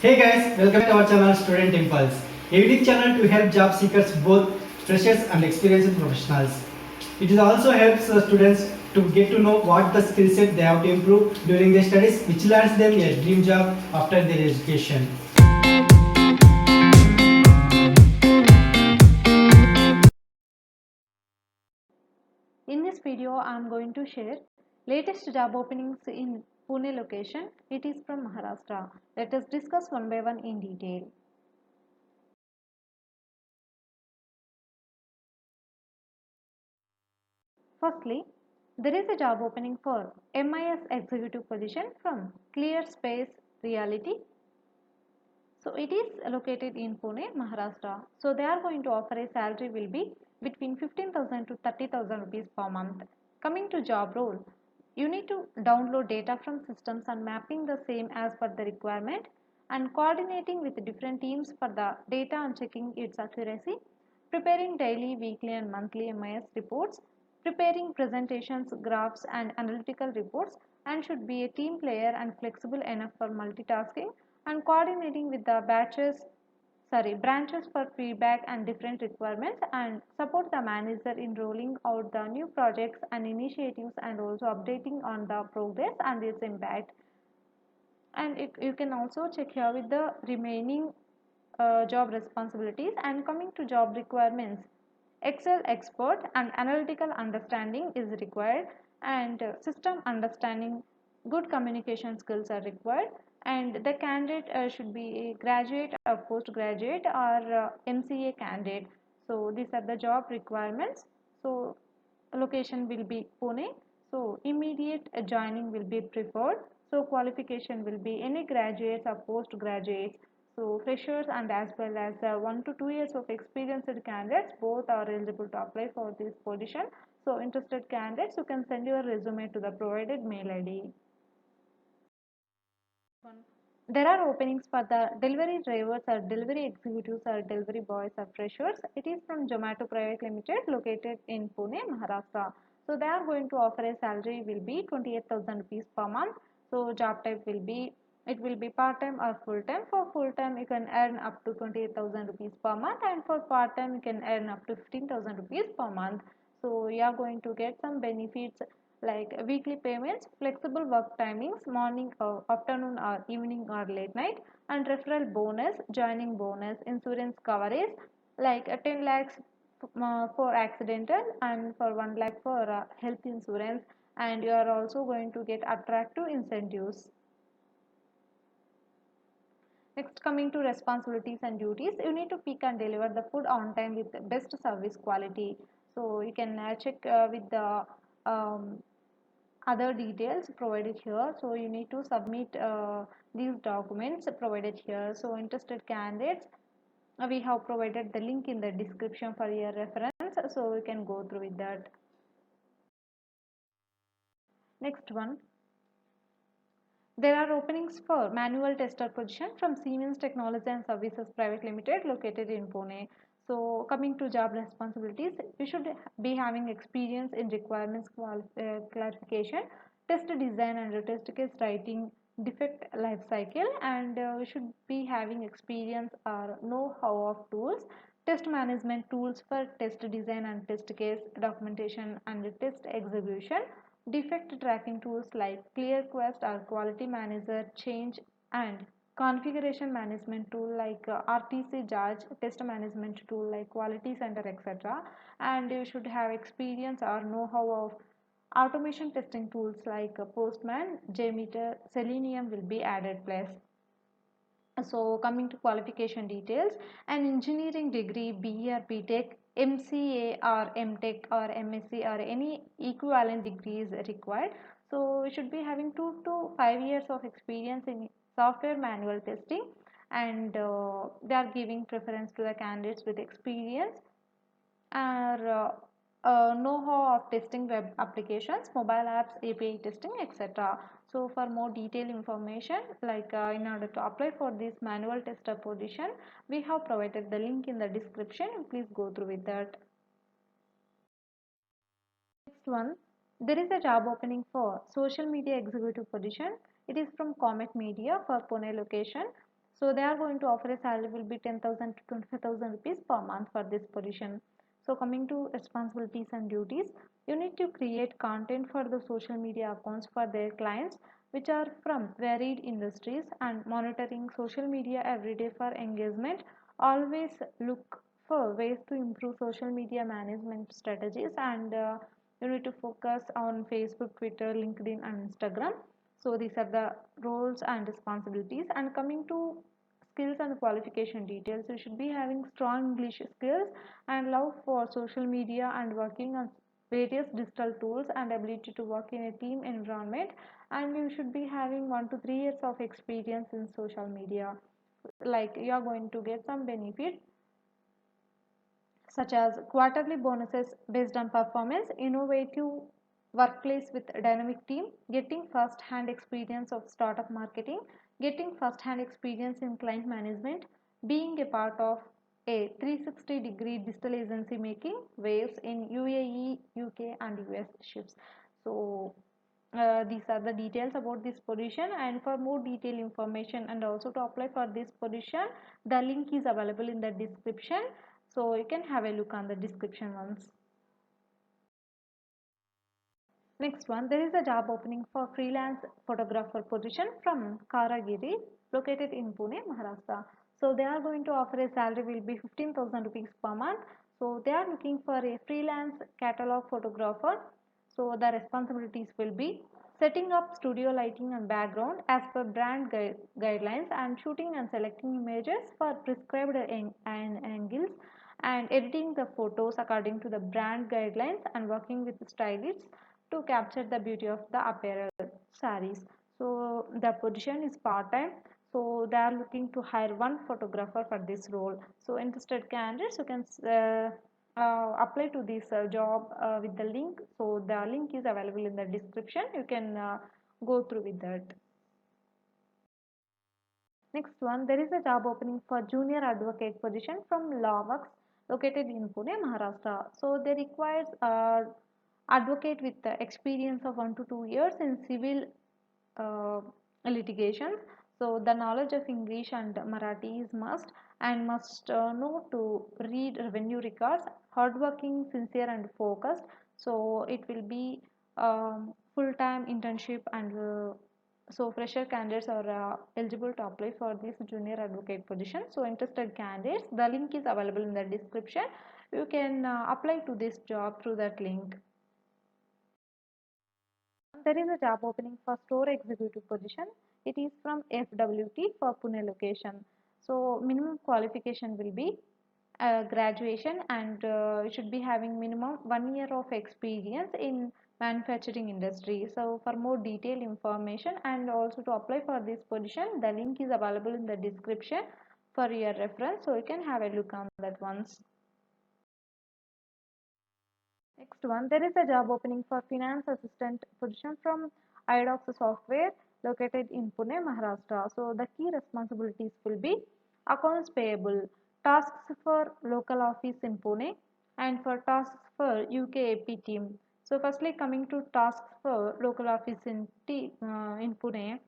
Hey guys, welcome to our channel Student Impulse, a unique channel to help job seekers, both freshers and experienced professionals. It also helps students to get to know what the skill set they have to improve during their studies, which lands them a dream job after their education. In this video, I am going to share latest job openings in Pune location. It is from Maharashtra. Let us discuss one by one in detail. Firstly, there is a job opening for MIS executive position from Clear Space Reality. So it is located in Pune, Maharashtra. So they are going to offer a salary will be between 15,000 to 30,000 rupees per month. Coming to job role, you need to download data from systems and mapping the same as per the requirement and coordinating with different teams for the data and checking its accuracy, preparing daily, weekly and monthly MIS reports, preparing presentations, graphs and analytical reports, and should be a team player and flexible enough for multitasking and coordinating with the branches for feedback and different requirements, and support the manager in rolling out the new projects and initiatives and also updating on the progress and its impact. And you can also check here with the remaining job responsibilities. And coming to job requirements, Excel expert and analytical understanding is required, and system understanding, good communication skills are required, and the candidate should be a graduate or postgraduate or MCA candidate. So these are the job requirements. So location will be Pune. So immediate joining will be preferred. So qualification will be any graduates or postgraduates. So freshers and as well as 1 to 2 years of experienced candidates both are eligible to apply for this position. So interested candidates, you can send your resume to the provided mail ID. There are openings for the delivery drivers or delivery executives or delivery boys or freshers. It is from Zomato Private Limited located in Pune, Maharashtra. So they are going to offer a salary will be 28,000 rupees per month. So job type will be, it will be part time or full time. For full time you can earn up to 28,000 rupees per month, and for part time you can earn up to 15,000 rupees per month. So you are going to get some benefits like weekly payments, flexible work timings, morning or afternoon or evening or late night, and referral bonus, joining bonus, insurance coverage like 10 lakhs for accidental and for 1 lakh for health insurance, and you are also going to get attractive incentives. Next, coming to responsibilities and duties, you need to pick and deliver the food on time with best service quality. So you can check with the other details provided here. So you need to submit these documents provided here. So interested candidates, we have provided the link in the description for your reference, so you can go through with that. Next one, there are openings for manual tester position from Siemens Technology and Services Private Limited located in Pune. So coming to job responsibilities, you should be having experience in requirements clarification, test design and test case writing, defect life cycle, and you should be having experience or know-how of tools, test management tools for test design and test case documentation and test execution, defect tracking tools like ClearQuest or Quality Manager, Change, and configuration management tool like RTC Judge, test management tool like Quality Center, etc. And you should have experience or know-how of automation testing tools like Postman, JMeter, Selenium will be added plus. So coming to qualification details, an engineering degree, BE or BTech, MCA or MTech or MSc or any equivalent degree is required. So we should be having 2 to 5 years of experience in software manual testing, and they are giving preference to the candidates with experience or know-how of testing web applications, mobile apps, API testing, etc. So for more detailed information, like in order to apply for this manual tester position, we have provided the link in the description. Please go through with that. Next one, there is a job opening for social media executive position. It is from Comet Media for Pune location. So they are going to offer a salary will be 10,000 to 25,000 rupees per month for this position. So coming to responsibilities and duties, you need to create content for the social media accounts for their clients which are from varied industries and monitoring social media every day for engagement. Always look for ways to improve social media management strategies, and you need to focus on Facebook, Twitter, LinkedIn and Instagram. So these are the roles and responsibilities. And coming to skills and qualification details, you should be having strong English skills and love for social media and working on various digital tools and ability to work in a team environment, and you should be having 1 to 3 years of experience in social media. Like you are going to get some benefit such as quarterly bonuses based on performance, innovative workplace with a dynamic team, getting first hand experience of startup marketing, getting first hand experience in client management, being a part of a 360-degree digital agency making waves in UAE, UK and US shifts. So these are the details about this position, and for more detailed information and also to apply for this position, the link is available in the description, so you can have a look on the description once. Next one, there is a job opening for freelance photographer position from Karagiri, located in Pune, Maharashtra. So they are going to offer a salary will be 15,000 rupees per month. So they are looking for a freelance catalog photographer. So the responsibilities will be setting up studio lighting and background as per brand guidelines, and shooting and selecting images for prescribed angles, and editing the photos according to the brand guidelines, and working with stylists to capture the beauty of the apparel sarees. So the position is part-time. So they are looking to hire one photographer for this role. So interested candidates, you can apply to this job with the link. So the link is available in the description. You can go through with that. Next one, there is a job opening for junior advocate position from Lawworks, located in Pune, Maharashtra. So they requires advocate with the experience of 1 to 2 years in civil uh, litigations. So the knowledge of English and Marathi is must, and must know to read revenue records, hardworking, sincere and focused. So it will be full-time internship, and so fresher candidates are eligible to apply for this junior advocate position. So interested candidates, the link is available in the description. You can apply to this job through that link. There is a job opening for store executive position. It is from FWT for Pune location. So minimum qualification will be graduation, and you should be having minimum 1 year of experience in manufacturing industry. So for more detailed information and also to apply for this position, the link is available in the description for your reference. So you can have a look on that once. Next one, there is a job opening for finance assistant position from iDocs Software, located in Pune, Maharashtra. So the key responsibilities will be accounts payable, tasks for local office in Pune, and for tasks for UK AP team. So firstly, coming to tasks for local office in Pune,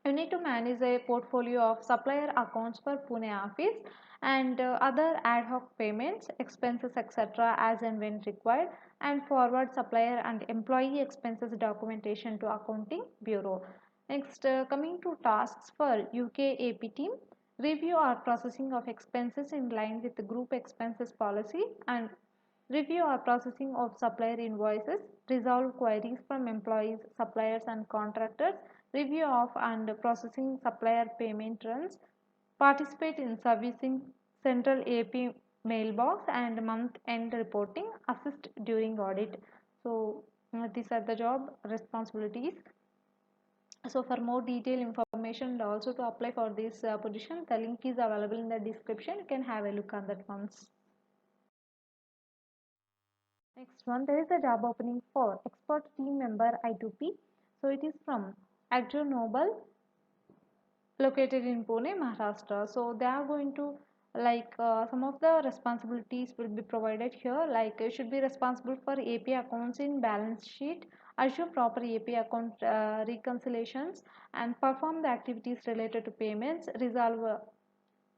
you need to manage a portfolio of supplier accounts for Pune office, and other ad hoc payments, expenses, etc., as and when required, and forward supplier and employee expenses documentation to accounting bureau. Next, coming to tasks for UK AP team, review or processing of expenses in line with the group expenses policy, and review or processing of supplier invoices, resolve queries from employees, suppliers and contractors, review of and processing supplier payment runs, participate in servicing central AP mailbox and month-end reporting, assist during audit. So these are the job responsibilities. So for more detailed information and also to apply for this position, the link is available in the description. You can have a look on that once. Next one, there is a job opening for expert team member I2P. So it is from Agro Noble, located in Pune, Maharashtra. So they are going to some of the responsibilities will be provided here. Like you should be responsible for AP accounts in balance sheet, assure proper API account reconciliations, and perform the activities related to payments, resolve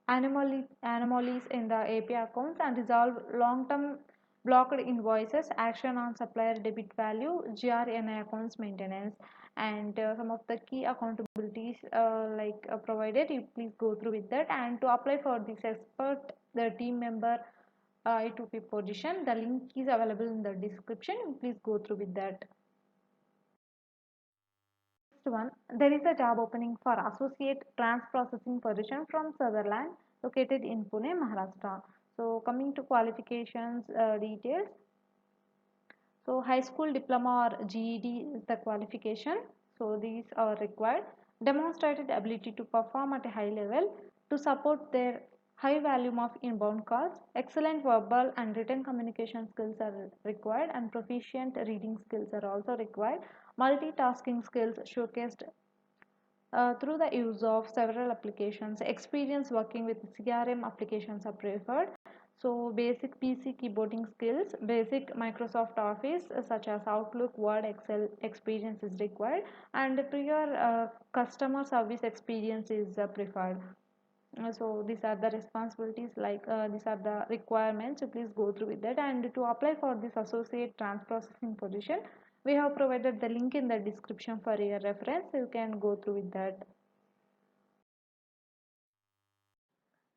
anomalies in the API accounts, and resolve long-term blocked invoices, action on supplier debit value, GRNI accounts maintenance, and some of the key accountabilities provided. You please go through with that. And to apply for this expert, the team member I2P position, the link is available in the description. Please go through with that. Next one, there is a job opening for associate trans processing position from Sutherland, located in Pune, Maharashtra. So coming to qualifications details. So high school diploma or GED is the qualification. So these are required. Demonstrated ability to perform at a high level to support their high volume of inbound calls. Excellent verbal and written communication skills are required, and proficient reading skills are also required. Multitasking skills showcased through the use of several applications. Experience working with CRM applications are preferred. So basic PC keyboarding skills, basic Microsoft Office such as Outlook, Word, Excel experience is required, and prior customer service experience is preferred. So these are the responsibilities, these are the requirements. So please go through with that. And to apply for this associate trans processing position, we have provided the link in the description for your reference. So you can go through with that.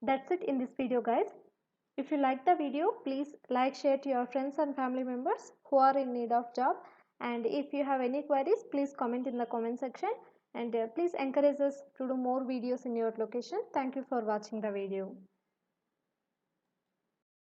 That's it in this video, guys. If you like the video, please like, share to your friends and family members who are in need of job. And if you have any queries, please comment in the comment section. And please encourage us to do more videos in your location. Thank you for watching the video.